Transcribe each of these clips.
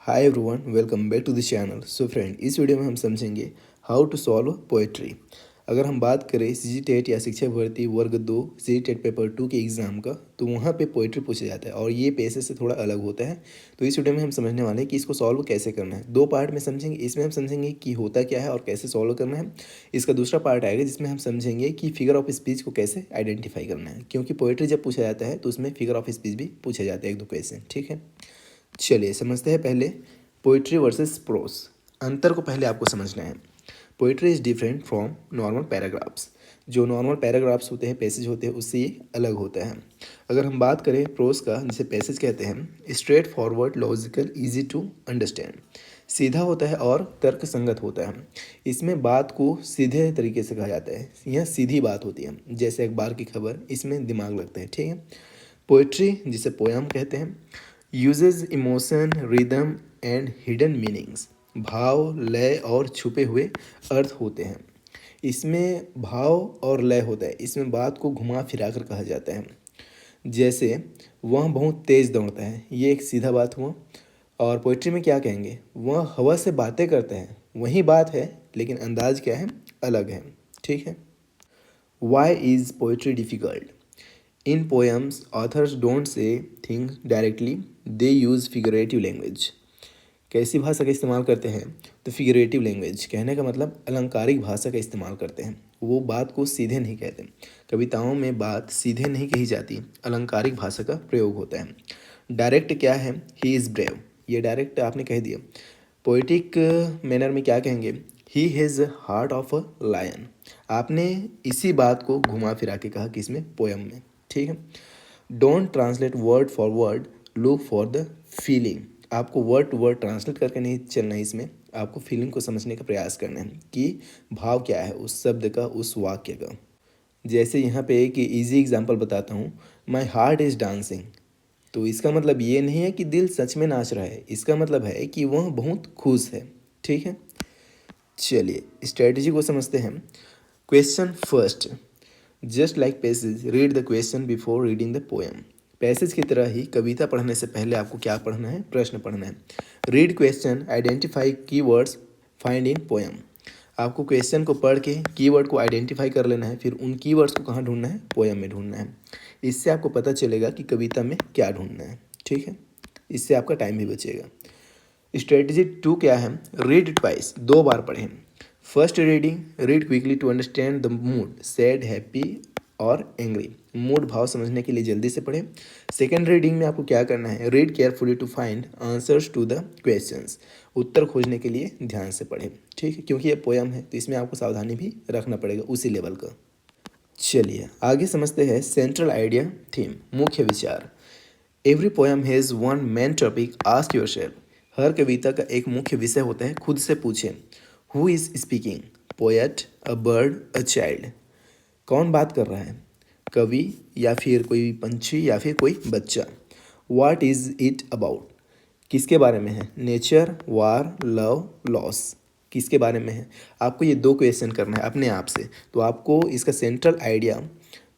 Hi everyone, welcome back to the channel. So friend, इस video में हम समझेंगे हाउ टू सॉल्व पोएट्री। अगर हम बात करें सीजी टेट या शिक्षक भर्ती वर्ग 2 सीजी टेट पेपर 2 के एग्ज़ाम का, तो वहाँ पे पोएट्री पूछा जाता है और ये पेशे से थोड़ा अलग होता है। तो इस वीडियो में हम समझने वाले हैं कि इसको सॉल्व कैसे करना है। दो पार्ट में समझेंगे। इसमें हम समझेंगे कि होता क्या है और कैसे सॉल्व करना है। इसका दूसरा पार्ट आएगा जिसमें हम समझेंगे कि फिगर ऑफ स्पीच को कैसे आइडेंटिफाई करना है, क्योंकि पोएट्री जब पूछा जाता है तो उसमें फिगर ऑफ स्पीच भी पूछे जाते हैं, एक दो क्वेश्चन। ठीक है, चलिए समझते हैं। पहले पोइट्री वर्सेस प्रोस, अंतर को पहले आपको समझना है। Poetry is different from normal paragraphs. जो नॉर्मल पैराग्राफ्स होते हैं, पैसेज होते हैं, उससे ये अलग होता है। अगर हम बात करें प्रोस का, जिसे पैसेज कहते हैं, straight forward, logical, easy to understand, सीधा होता है और तर्क संगत होता है। इसमें बात को सीधे तरीके से कहा जाता है, यह सीधी बात होती है, जैसे अखबार की खबर, इसमें दिमाग लगता है। ठीक है, पोइट्री जिसे पोयम कहते हैं, uses emotion, rhythm and hidden meanings, भाव, लय और छुपे हुए अर्थ होते हैं। इसमें भाव और लय होता है। इसमें बात को घुमा फिरा कर कहा जाता है। जैसे वह बहुत तेज़ दौड़ता है, ये एक सीधा बात हुआ। और पोइट्री में क्या कहेंगे, वह हवा से बातें करते हैं, वही बात है लेकिन अंदाज क्या है, अलग है। ठीक है, why is poetry difficult? In poems, authors don't say things directly, they use figurative language. कैसी भाषा का इस्तेमाल करते हैं? तो फिगरेटिव लैंग्वेज, कहने का मतलब अलंकारिक भाषा का इस्तेमाल करते हैं। वो बात को सीधे नहीं कहते। कविताओं में बात सीधे नहीं कही जाती, अलंकारिक भाषा का प्रयोग होता है। डायरेक्ट क्या है? ही इज़ ब्रेव, ये डायरेक्ट आपने कह दिया। पोइटिक मैनर में क्या कहेंगे? He has heart of a lion. आपने इसी बात को घुमा फिरा के कहा, किसमें? पोयम में। ठीक है, don't translate word for word, look for the feeling. आपको वर्ड टू वर्ड ट्रांसलेट करके नहीं चलना है, इसमें आपको फीलिंग को समझने का प्रयास करना है कि भाव क्या है उस शब्द का, उस वाक्य का। जैसे यहाँ पे एक इजी एग्जांपल बताता हूँ, माई हार्ट इज़ डांसिंग। तो इसका मतलब ये नहीं है कि दिल सच में नाच रहा है, इसका मतलब है कि वह बहुत खुश है। ठीक है, चलिए स्ट्रेटजी को समझते हैं। Question first, just like passage, read the question before reading the poem. Passage की तरह ही कविता पढ़ने से पहले आपको क्या पढ़ना है? प्रश्न पढ़ना है। Read question, identify keywords, find in poem. आपको क्वेश्चन को पढ़ के कीवर्ड को आइडेंटिफाई कर लेना है, फिर उन कीवर्ड्स को कहाँ ढूंढना है? पोएम में ढूंढना है। इससे आपको पता चलेगा कि कविता में क्या ढूंढना है। ठीक है, इससे आपका टाइम भी बचेगा। स्ट्रेटजी 2 क्या है? रीड ट्वाइस, दो बार पढ़ें। First reading, read quickly to understand the mood, sad, happy और एंग्री। मूड, भाव समझने के लिए जल्दी से पढ़ें। सेकेंड रीडिंग में आपको क्या करना है? Read carefully to find answers to the questions, उत्तर खोजने के लिए ध्यान से पढ़ें। ठीक है, क्योंकि ये पोयम है तो इसमें आपको सावधानी भी रखना पड़ेगा उसी लेवल का। चलिए आगे समझते हैं सेंट्रल आइडिया, थीम, मुख्य विचार। Every poem has one main topic, ask yourself. हर कविता का एक मुख्य विषय होता है, खुद से पूछें। Who is speaking? Poet, a bird, a child. कौन बात कर रहा है? कवि या फिर कोई पंछी या फिर कोई बच्चा। What is it about? किसके बारे में है? नेचर, वार, लव, लॉस। किसके बारे में है? आपको ये दो क्वेश्चन करना है अपने आप से, तो आपको इसका सेंट्रल आइडिया,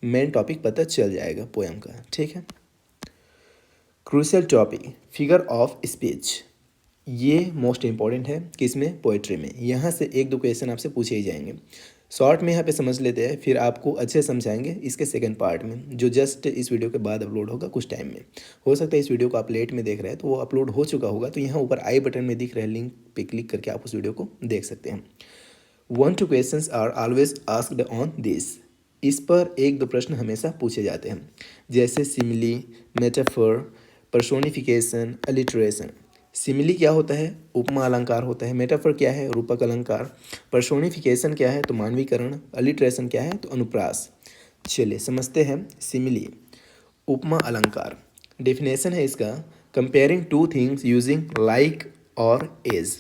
मेन टॉपिक पता चल जाएगा पोएम का। ठीक है, crucial topic, figure of speech. ये मोस्ट इंपॉर्टेंट है किसमें? पोएट्री में। यहाँ से एक दो क्वेश्चन आपसे पूछे ही जाएंगे। शॉर्ट में यहाँ पे समझ लेते हैं, फिर आपको अच्छे समझाएंगे इसके सेकंड पार्ट में, जो जस्ट इस वीडियो के बाद अपलोड होगा कुछ टाइम में। हो सकता है इस वीडियो को आप लेट में देख रहे हैं तो वो अपलोड हो चुका होगा, तो यहाँ ऊपर आई बटन में दिख रहे लिंक पे क्लिक करके आप उस वीडियो को देख सकते हैं। 1-2 questions are always asked on this. इस पर एक दो प्रश्न हमेशा पूछे जाते हैं, जैसे simile, metaphor, personification, alliteration. Simile क्या होता है? उपमा अलंकार होता है। मेटाफर क्या है? रूपक अलंकार। पर्सोनिफिकेशन क्या है? तो मानवीकरण। अलिटरेशन क्या है? तो अनुप्रास। चलिए समझते हैं सिमिली, उपमा अलंकार। डेफिनेशन है इसका, comparing two things using like और एज।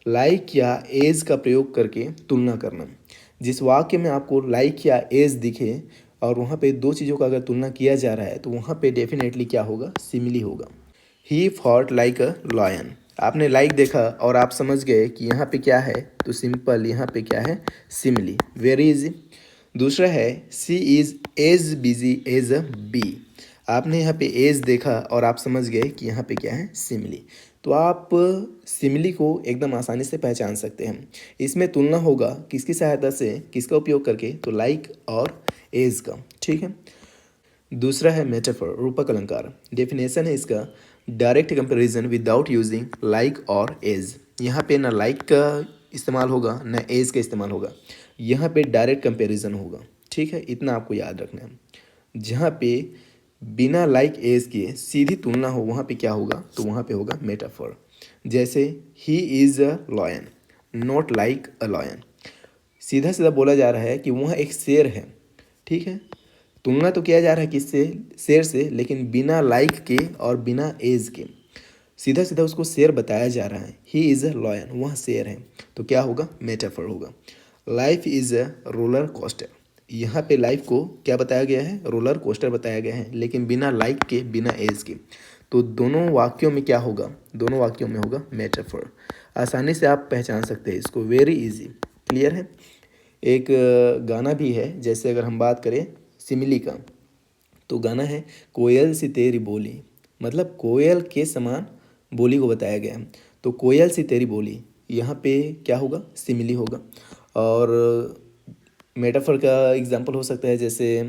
लाइक या एज का प्रयोग करके तुलना करना। जिस वाक्य में आपको लाइक या एज दिखे और वहाँ पे दो चीज़ों का अगर तुलना किया जा रहा है तो वहाँ पे डेफिनेटली क्या होगा? सिमिली होगा। He fought like a lion. आपने लाइक देखा और आप समझ गए कि यहाँ पे क्या है, तो सिंपल यहाँ पे क्या है? Simile, very easy. दूसरा है she is as busy as a bee. आपने यहाँ पे एज देखा और आप समझ गए कि यहाँ पे क्या है? सिमिली। तो आप सिमिली को एकदम आसानी से पहचान सकते हैं। इसमें तुलना होगा किसकी सहायता से, किसका उपयोग करके, तो लाइक और एज का। ठीक है। दूसरा है मेटाफर, रूपक अलंकार। डेफिनेशन है इसका, direct comparison without using like और एज। यहाँ पे ना लाइक का इस्तेमाल होगा ना एज का इस्तेमाल होगा, यहाँ पे डायरेक्ट कंपैरिजन होगा। ठीक है, इतना आपको याद रखना है। जहाँ पे बिना लाइक एज के सीधी तुलना हो वहाँ पे क्या होगा, तो वहाँ पे होगा मेटाफर। जैसे he is a lion not like a lion. सीधा सीधा बोला जा रहा है कि वह एक शेर है। ठीक है, तुलना तो किया जा रहा है किससे, शेर से, लेकिन बिना लाइक के और बिना एज के सीधा सीधा उसको शेर बताया जा रहा है। ही इज़ अ लॉयन, वह शेर है, तो क्या होगा, मेटाफर होगा। Life is a roller coaster. यहाँ पे लाइफ को क्या बताया गया है, रोलर कोस्टर बताया गया है, लेकिन बिना लाइक के बिना एज के। तो दोनों वाक्यों में क्या होगा, दोनों वाक्यों में होगा मेटाफर। आसानी से आप पहचान सकते हैं इसको, वेरी इजी। क्लियर है। एक गाना भी है, जैसे अगर हम बात करें सिमिली का, तो गाना है कोयल सी तेरी बोली, मतलब कोयल के समान बोली को बताया गया है। तो कोयल सी तेरी बोली, यहाँ पे क्या होगा, सिमिली होगा। और मेटाफर का एग्जाम्पल हो सकता है, जैसे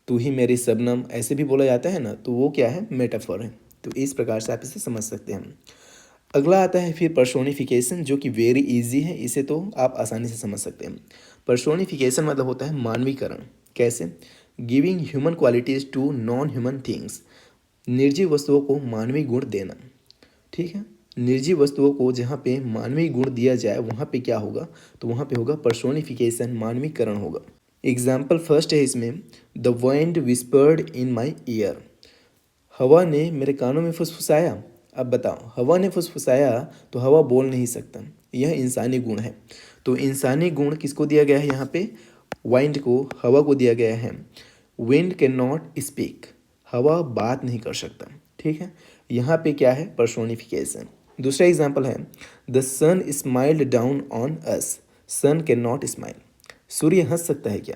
तू ही मेरी शबनम, ऐसे भी बोला जाता है ना, तो वो क्या है, मेटाफर है। तो इस प्रकार से आप इसे समझ सकते हैं। अगला आता है फिर पर्सोनिफिकेशन, जो कि वेरी इजी है, इसे तो आप आसानी से समझ सकते हैं। पर्सोनिफिकेशन मतलब होता है मानवीकरण। कैसे, giving human qualities to non human things. निर्जीव वस्तुओं को मानवीय गुण देना। ठीक है, निर्जीव वस्तुओं को जहाँ पे मानवीय गुण दिया जाए वहाँ पे क्या होगा, तो वहाँ पे होगा पर्सोनिफिकेशन, मानवीकरण होगा। एग्जाम्पल फर्स्ट है इसमें, the wind whispered in my year. हवा ने मेरे कानों में फुसफुसाया। अब बताओ, हवा ने फुसफुसाया तो हवा बोल नहीं सकता, यह इंसानी गुण है। तो इंसानी गुण किसको दिया गया है यहाँ पे, वाइंड को, हवा को दिया गया है। विंड कैन नॉट स्पीक, हवा बात नहीं कर सकता। ठीक है, यहाँ पे क्या है, पर्सोनिफिकेशन। दूसरा एग्जाम्पल है, the sun smiled down on us, sun cannot smile. सूर्य हंस सकता है क्या,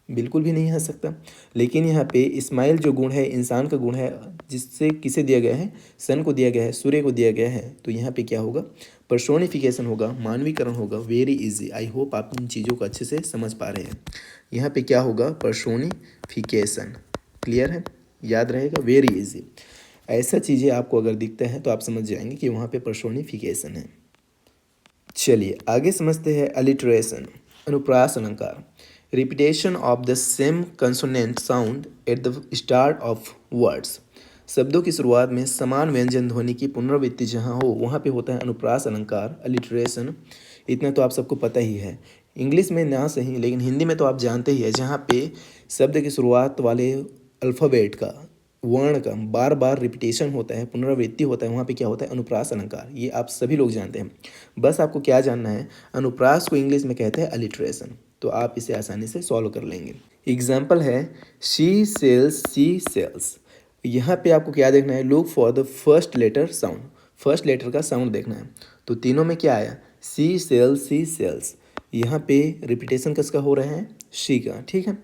बिल्कुल भी नहीं हंस सकता। लेकिन यहाँ पे स्माइल जो गुण है इंसान का गुण है, जिससे किसे दिया गया है, सन को दिया गया है, सूर्य को दिया गया है। तो यहाँ पे क्या होगा, पर्सोनिफिकेशन होगा, मानवीकरण होगा। वेरी इजी, आई होप आप इन चीज़ों को अच्छे से समझ पा रहे हैं। यहाँ पे क्या होगा, पर्सोनिफिकेशन। क्लियर है, याद रहेगा, वेरी इजी। ऐसा चीज़ें आपको अगर दिखता है तो आप समझ जाएंगे कि वहाँ पे पर्सोनिफिकेशन है। चलिए आगे समझते हैं अलिटरेशन, अनुप्रास अलंकार। Repetition of the same consonant sound at the start of words. शब्दों की शुरुआत में समान व्यंजन ध्वनि की पुनरावृत्ति जहाँ हो वहाँ पे होता है अनुप्रास अलंकार, अलिटरेशन। इतना तो आप सबको पता ही है, इंग्लिश में ना सही लेकिन हिंदी में तो आप जानते ही है। जहाँ पे शब्द की शुरुआत वाले अल्फ़ाबेट का, वर्ण का बार बार रिपीटेशन होता है, पुनरावृत्ति होता है, वहाँ पे क्या होता है, अनुप्रास अलंकार। ये आप सभी लोग जानते हैं। बस आपको क्या जानना है, अनुप्रास को इंग्लिश में कहते हैं अलिटरेशन। तो आप इसे आसानी से सॉल्व कर लेंगे। एग्जाम्पल है, शी सेल्स, सी सेल्स। यहाँ पे आपको क्या देखना है, look for the first letter sound, first letter का साउंड देखना है। तो तीनों में क्या आया, सी सेल्स, सी सेल्स। यहाँ पे रिपीटेशन किसका हो रहा है, शी का। ठीक है,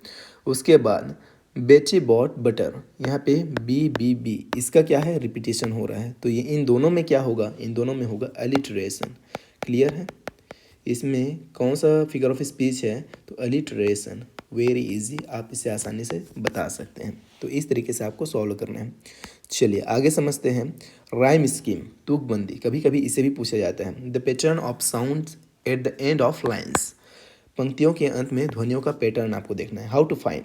उसके बाद बेची बॉट बटर, यहाँ पे बी बी बी, इसका क्या है, रिपीटेशन हो रहा है। तो ये इन दोनों में क्या होगा, इन दोनों में होगा अलिटरेशन। क्लियर है। इसमें कौन सा फिगर ऑफ स्पीच है, तो अलिटरेशन। वेरी इजी, आप इसे आसानी से बता सकते हैं। तो इस तरीके से आपको सॉल्व करना है। चलिए आगे समझते हैं, राइम स्कीम, तुकबंदी। कभी कभी इसे भी पूछा जाता है, the pattern of sound at the end of lines. पंक्तियों के अंत में ध्वनियों का पैटर्न आपको देखना है। How to find,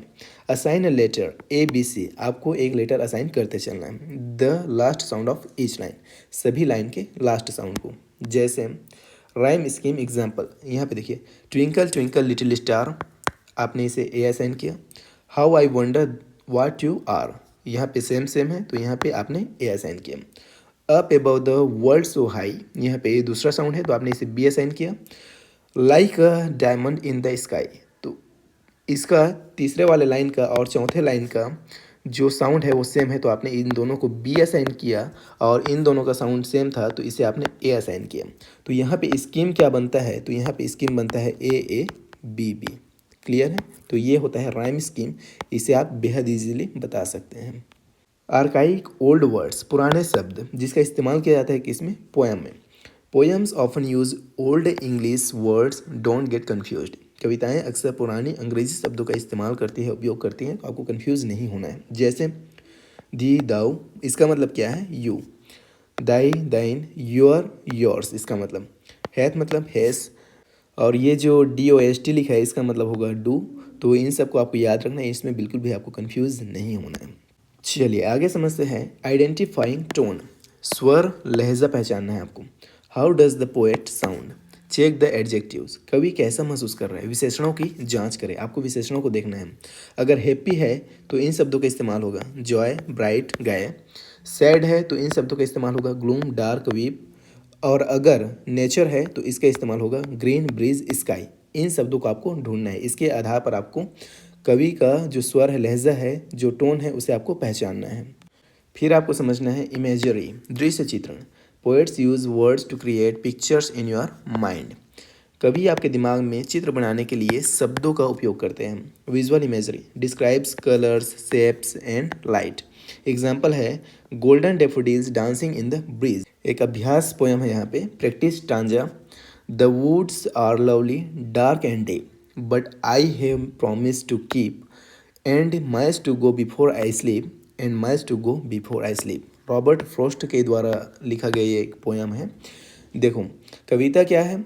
assign a letter A B C, आपको एक लेटर असाइन करते चलना है। The last sound of each line, सभी लाइन के लास्ट साउंड को। जैसे राइम स्कीम एग्जाम्पल, यहाँ पे देखिए, ट्विंकल ट्विंकल लिटिल स्टार, आपने इसे ए असाइन किया। How I wonder what you are, यहाँ पे सेम सेम है, तो यहाँ पे आपने ए असाइन किया। Up above the world so high, यहाँ पे दूसरा साउंड है तो आपने इसे बी असाइन किया। Like a diamond in the sky, तो इसका तीसरे वाले लाइन का और चौथे लाइन का जो साउंड है वो सेम है, तो आपने इन दोनों को बी असाइन किया। और इन दोनों का साउंड सेम था तो इसे आपने ए असाइन किया। तो यहाँ पे स्कीम क्या बनता है, तो यहाँ पे स्कीम बनता है ए ए बी बी। क्लियर है। तो ये होता है राइम स्कीम, इसे आप बेहद इजीली बता सकते हैं। आर्काइक ओल्ड वर्ड्स, पुराने शब्द जिसका इस्तेमाल किया जाता है किसमें, पोएम में। Poems often use old English words, don't get confused. कविताएं अक्सर पुरानी अंग्रेजी शब्दों का इस्तेमाल करती है, उपयोग करती हैं, तो आपको कन्फ्यूज नहीं होना है। जैसे दी दाऊ, इसका मतलब क्या है, यू। दाई दाइन, योर योर्स, इसका मतलब। हैथ मतलब हैस, और ये जो DOST लिखा है इसका मतलब होगा डू। तो इन सबको आपको याद रखना है, इसमें बिल्कुल भी आपको कंफ्यूज नहीं होना है। चलिए आगे समझते हैं आइडेंटिफाइंग टोन, स्वर लहजा पहचानना है आपको। How does the poet sound, check the adjectives, कवि कैसा महसूस कर रहा है, विशेषणों की जांच करें, आपको विशेषणों को देखना है। अगर हैप्पी है तो इन शब्दों का इस्तेमाल होगा, जॉय, ब्राइट, गाय। सैड है तो इन शब्दों का इस्तेमाल होगा, ग्लूम, डार्क, वीप। और अगर नेचर है तो इसका इस्तेमाल होगा, ग्रीन, ब्रीज, स्काई। इन शब्दों को आपको ढूंढना है, इसके आधार पर आपको कवि का जो स्वर है, लहजा है, जो टोन है, उसे आपको पहचानना है। फिर आपको समझना है इमेजरी, दृश्य चित्रण। Poets use words to create pictures in your mind. कवि आपके दिमाग में चित्र बनाने के लिए शब्दों का उपयोग करते हैं। Visual imagery describes colours, shapes and light. Example है golden daffodils dancing in the breeze. एक अभ्यास पोयम है यहाँ पे, practice stanza. The woods are lovely dark and deep, but I have promise to keep and miles to go before I sleep and miles to go before I sleep. Robert Frost के द्वारा लिखा गया ये एक poem है। देखो कविता क्या है,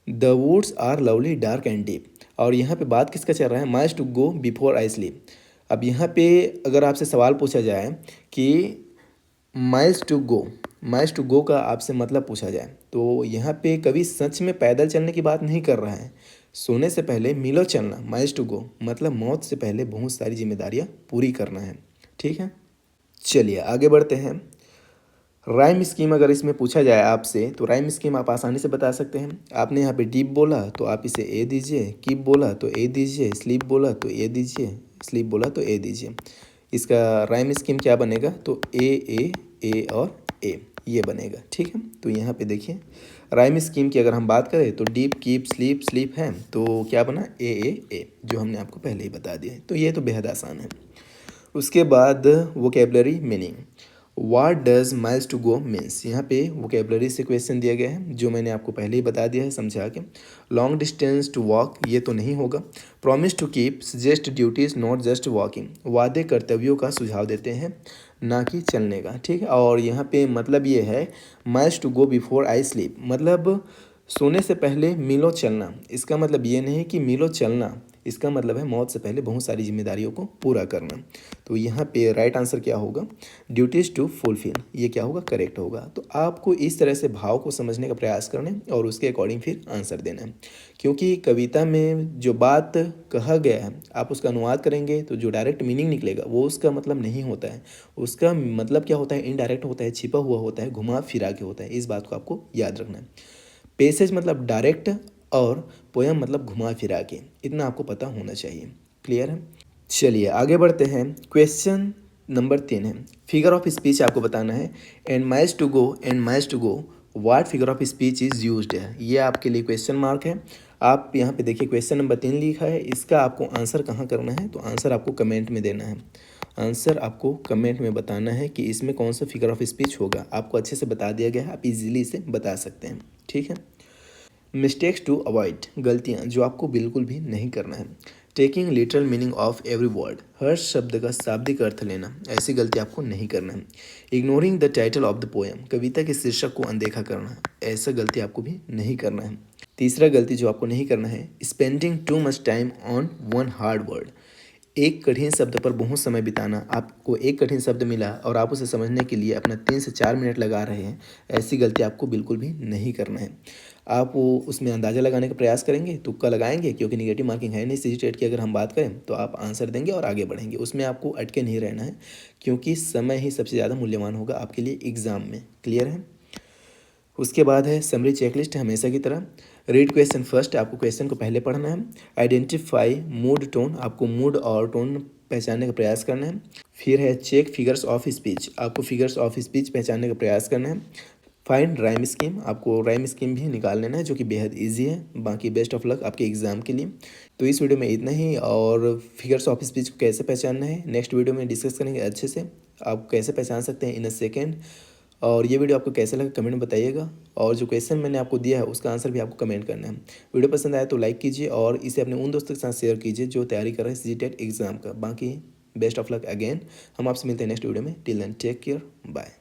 the woods are lovely dark and deep, और यहाँ पे बात किसका चल रहा है, miles to go before I sleep. अब यहाँ पे अगर आपसे सवाल पूछा जाए कि माइल्स टू गो का आपसे मतलब पूछा जाए, तो यहाँ पे कवि सच में पैदल चलने की बात नहीं कर रहा है। सोने से पहले मीलों चलना, माइल्स टू गो मतलब मौत से पहले बहुत सारी जिम्मेदारियाँ पूरी करना है। ठीक है, चलिए आगे बढ़ते हैं। राइम स्कीम अगर इसमें पूछा जाए आपसे, तो राइम स्कीम आप आसानी से बता सकते हैं। आपने यहाँ पे डीप बोला तो आप इसे ए दीजिए, कीप बोला तो ए दीजिए, स्लीप बोला तो ए दीजिए, स्लीप बोला तो ए दीजिए। इसका राइम स्कीम क्या बनेगा, तो ए और ए, ये बनेगा। ठीक है, तो यहाँ पे देखिए राइम स्कीम की अगर हम बात करें तो डीप, कीप, स्लीप, स्लीप है, तो क्या बना, ए, जो हमने आपको पहले ही बता दिया है। तो ये तो बेहद आसान है। उसके बाद vocabulary meaning, what does miles to go means. यहाँ पे वोकेबलरी से क्वेश्चन दिया गया है, जो मैंने आपको पहले ही बता दिया है समझा के। लॉन्ग डिस्टेंस टू वॉक, ये तो नहीं होगा। Promise to keep, suggest duties not just walking, वादे कर्तव्यों का सुझाव देते हैं ना कि चलने का। ठीक है, और यहाँ पे मतलब ये है miles to go before I sleep, मतलब सोने से पहले मीलों चलना। इसका मतलब ये नहीं कि मीलों चलना, इसका मतलब है मौत से पहले बहुत सारी जिम्मेदारियों को पूरा करना। तो यहाँ पे राइट आंसर क्या होगा, ड्यूटीज़ टू फुलफिल, ये क्या होगा, करेक्ट होगा। तो आपको इस तरह से भाव को समझने का प्रयास करना है और उसके अकॉर्डिंग फिर आंसर देना है। क्योंकि कविता में जो बात कहा गया है आप उसका अनुवाद करेंगे तो जो डायरेक्ट मीनिंग निकलेगा वो उसका मतलब नहीं होता है। उसका मतलब क्या होता है, इनडायरेक्ट होता है, छिपा हुआ होता है, घुमा फिरा के होता है। इस बात को आपको याद रखना है। पैसेज मतलब डायरेक्ट और पोयम मतलब घुमा फिरा के, इतना आपको पता होना चाहिए। क्लियर है, चलिए आगे बढ़ते हैं। क्वेश्चन नंबर 3 है, फिगर ऑफ स्पीच आपको बताना है। And miles to go what figure of speech is used है, ये आपके लिए क्वेश्चन मार्क है। आप यहाँ पे देखिए क्वेश्चन नंबर 3 लिखा है, इसका आपको आंसर कहाँ करना है, तो आंसर आपको कमेंट में देना है। आंसर आपको कमेंट में बताना है कि इसमें कौन सा फिगर ऑफ स्पीच होगा। आपको अच्छे से बता दिया गया है, आप इजीली इसे बता सकते हैं। ठीक है, मिस्टेक्स टू अवॉइड, गलतियाँ जो आपको बिल्कुल भी नहीं करना है। Taking literal meaning of every word, हर शब्द का शाब्दिक अर्थ लेना, ऐसी गलती आपको नहीं करना है। Ignoring the title of the poem, कविता के शीर्षक को अनदेखा करना, ऐसा गलती आपको भी नहीं करना है। तीसरा गलती जो आपको नहीं करना है, spending too much time on one hard word, एक कठिन शब्द पर बहुत समय बिताना। आपको एक कठिन शब्द मिला और आप उसे समझने के लिए अपना 3 से 4 मिनट लगा रहे हैं, ऐसी गलती आपको बिल्कुल भी नहीं करना है। आप वो उसमें अंदाज़ा लगाने का प्रयास करेंगे, तुक्का लगाएंगे, क्योंकि नेगेटिव मार्किंग है नहीं सीजी टेट की। अगर हम बात करें तो आप आंसर देंगे और आगे बढ़ेंगे, उसमें आपको अटके नहीं रहना है, क्योंकि समय ही सबसे ज़्यादा मूल्यवान होगा आपके लिए एग्ज़ाम में। क्लियर है, उसके बाद है समरी चेकलिस्ट, हमेशा की तरह। रीड क्वेश्चन फर्स्ट, आपको क्वेश्चन को पहले पढ़ना है। आइडेंटिफाई मूड टोन, आपको मूड और टोन पहचानने का प्रयास करना है। फिर है चेक फिगर्स ऑफ स्पीच, आपको फिगर्स ऑफ स्पीच पहचानने का प्रयास करना है। फाइंड राइम स्कीम, आपको राइम स्कीम भी निकाल लेना है जो कि बेहद ईजी है। बाकी बेस्ट ऑफ लक आपके एग्ज़ाम के लिए। तो इस वीडियो में इतना ही, और फिगर्स ऑफ स्पीच को कैसे पहचानना है नेक्स्ट वीडियो में डिस्कस करेंगे अच्छे से। आप कैसे पहचान सकते हैं इन अ सेकेंड। और ये वीडियो आपको कैसा लगा कमेंट में बताइएगा, और जो क्वेश्चन मैंने आपको दिया है उसका आंसर भी आपको कमेंट करना है। वीडियो पसंद आया तो लाइक कीजिए और इसे अपने उन दोस्तों के साथ शेयर कीजिए जो तैयारी कर रहे हैं सीजीटेट एग्जाम का। बाकी बेस्ट ऑफ लक अगेन। हम आपसे मिलते हैं नेक्स्ट वीडियो में। Till then take care, bye.